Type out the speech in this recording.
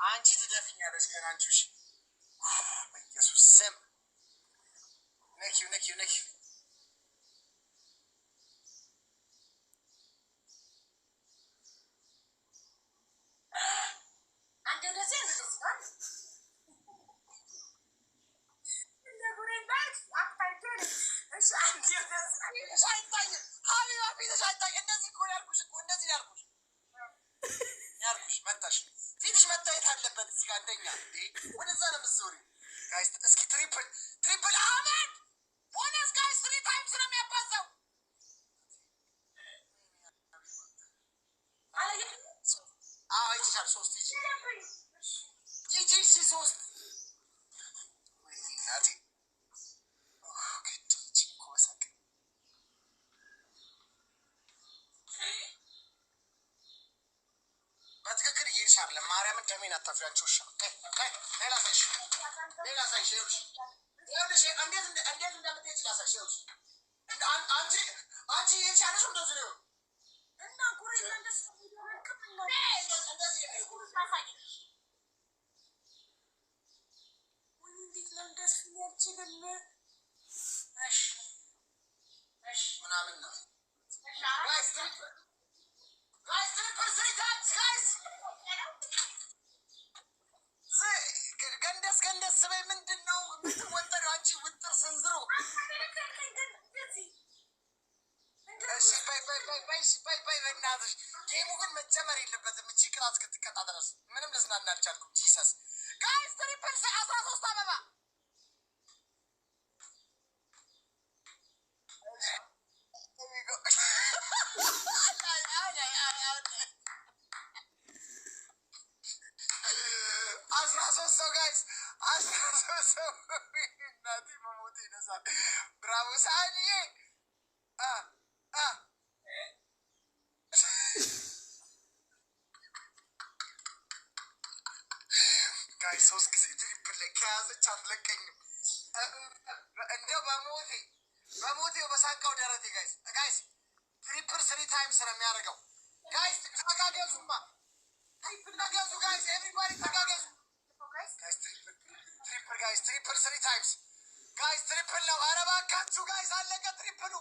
አንቺ ትደፍኛለሽ ገና አንቺሽ በኢየሱስ ስም ነኪው ፊትሽ መታየት አለበት። እዚህ ጋር አንደኛ ወደዛ ነው የምትዞሪው። ጋይስ እስኪ ትሪፕል አሜን ቦነስ ጋይስ 3 ታይምስ ነው የሚያባዛው። ይችላል 3 ይጂ 3 ናቲ በትክክል እየሄድሻል። ለማርያም ደሜን አታፍሪ አንቺ ውሻ። ሌላ ሳይሽ ይኸውልሽ እንዴት እንደምትሄጂ ላሳይሽ። ይኸውልሽ አንቺ የቻለሽ እንደዚህ ነው እና ጉሬ እንደዚህ እንዴት ነው እንደዚህ ያልችልም ምናምን ነው ጋይስ ትሪፕል 3 times guys ገንደስ በይ። ምንድን ነው የምትወጠሪው አንቺ ውጥር ስንዝሮ? እሺ በይ በእናትሽ። ጌሙ ግን መጀመር የለበትም። እቺ ቅጣት እስክትቀጣ ድረስ ምንም ልዝናና አልቻልኩም። ጂሰስ ጋይስ ትሪፕል 13 አበባ ሰው ጋይስ 13 ሰው እናቴ መሞቴ ይነሳል። ብራቮ ሳኒዬ ጋይስ 3 ጊዜ ትሪፕል ላይ ከያዘች አትለቀኝም። እንደው በሞቴ በሳቃው ደረቴ ጋይስ ትሪፕል 3 ታይምስ ነው የሚያደርገው። ጋይስ ተጋገዙማ ተጋገዙ ጋይስ ኤቭሪባዲ ተጋገዙ። ትሪፕል 3 times ጋይስ ትሪፕል ነው። ኧረ እባካችሁ ጋይስ አለቀ ትሪፕሉ።